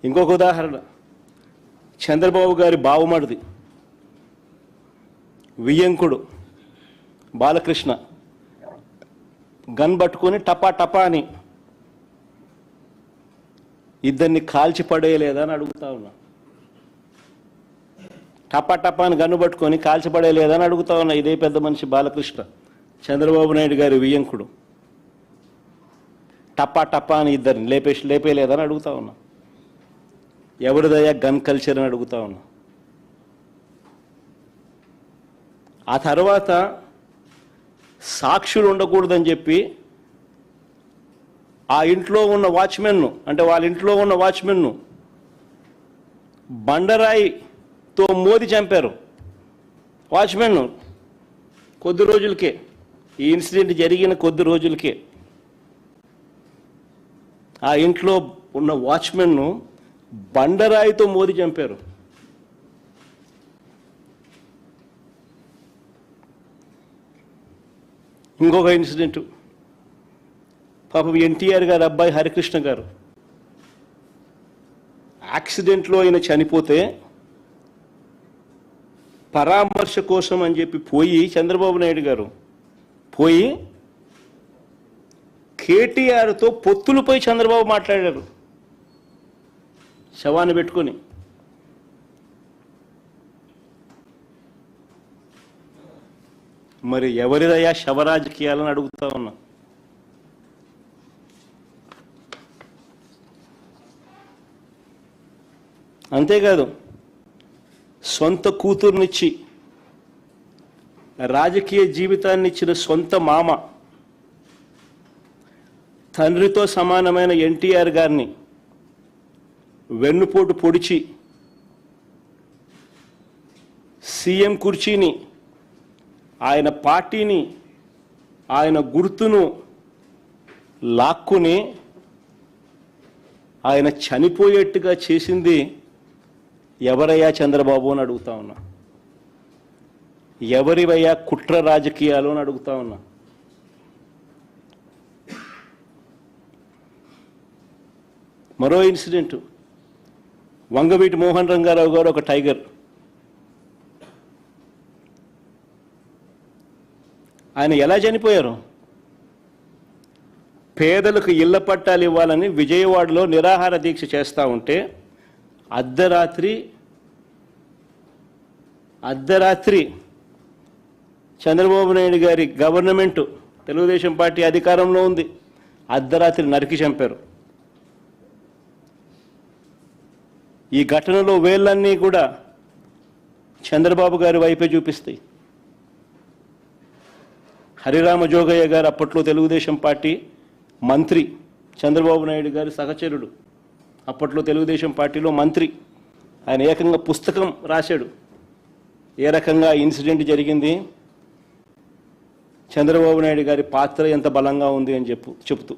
ఇంకొక ఉదాహరణ, చంద్రబాబు గారి బావమడిది వియ్యంకుడు బాలకృష్ణ గన్ పట్టుకొని టపా టపా అని ఇద్దరిని కాల్చి పడేయలేదా అని అడుగుతా ఉన్నా. టపా టపా అని గన్ను పట్టుకొని కాల్చి పడేయలేదా అని అడుగుతా ఉన్నా. ఇదే పెద్ద మనిషి బాలకృష్ణ, చంద్రబాబు నాయుడు గారి వియ్యంకుడు, టపా టపా అని ఇద్దరిని లేపేయలేదని అడుగుతా ఉన్నా. ఎవరిదయ్యా గన్ కల్చర్ అని అడుగుతా ఉన్నా. ఆ తర్వాత సాక్షులు ఉండకూడదని చెప్పి ఆ ఇంట్లో ఉన్న వాచ్మెన్ను, అంటే వాళ్ళ ఇంట్లో ఉన్న వాచ్మెన్ను బండరాయితో మోది చంపారు. వాచ్మెన్ను కొద్ది రోజులకే, ఈ ఇన్సిడెంట్ జరిగిన కొద్ది రోజులకే ఆ ఇంట్లో ఉన్న వాచ్మెన్ను బండరాయితో మోది చంపారు. ఇంకొక ఇన్సిడెంట్, పాపం ఎన్టీఆర్ గారు అబ్బాయి హరికృష్ణ గారు యాక్సిడెంట్లో ఆయన చనిపోతే పరామర్శ కోసం అని చెప్పి పోయి చంద్రబాబు నాయుడు గారు పోయి కేటీఆర్తో పొత్తులపై చంద్రబాబు మాట్లాడారు శవాన్ని పెట్టుకొని. మరి ఎవరిదయ్యా శవరాజకీయాలని అడుగుతా ఉన్నా. అంతేకాదు, సొంత కూతుర్నిచ్చి రాజకీయ జీవితాన్ని ఇచ్చిన సొంత మామ, తండ్రితో సమానమైన ఎన్టీఆర్ గారిని వెన్నుపోటు పొడిచి సీఎం కుర్చీని, ఆయన పార్టీని, ఆయన గుర్తును లాక్కుని ఆయన చనిపోయేట్టుగా చేసింది ఎవరయ్యా చంద్రబాబు అని అడుగుతా ఉన్నా. ఎవరివయ్యా కుట్ర రాజకీయాలు అని అడుగుతా ఉన్నా. మరో ఇన్సిడెంట్, వంగవీటి మోహన్ రంగారావు గారు ఒక టైగర్. ఆయన ఎలా చనిపోయారు? పేదలకు ఇళ్ల పట్టాలు ఇవ్వాలని విజయవాడలో నిరాహార దీక్ష చేస్తూ ఉంటే అర్ధరాత్రి చంద్రబాబు నాయుడు గారి గవర్నమెంట్, తెలుగుదేశం పార్టీ అధికారంలో ఉంది, అర్ధరాత్రి నరికి చంపారు. ఈ ఘటనలో వేళ్ళన్నీ కూడా చంద్రబాబు గారి వైపే చూపిస్తాయి. హరిరామ జోగయ్య గారు అప్పట్లో తెలుగుదేశం పార్టీ మంత్రి, చంద్రబాబు నాయుడు గారి సహచరుడు, అప్పట్లో తెలుగుదేశం పార్టీలో మంత్రి. ఆయన ఏకంగా పుస్తకం రాశాడు ఏ రకంగా ఇన్సిడెంట్ జరిగింది, చంద్రబాబు నాయుడు గారి పాత్ర ఎంత బలంగా ఉంది అని చెప్తూ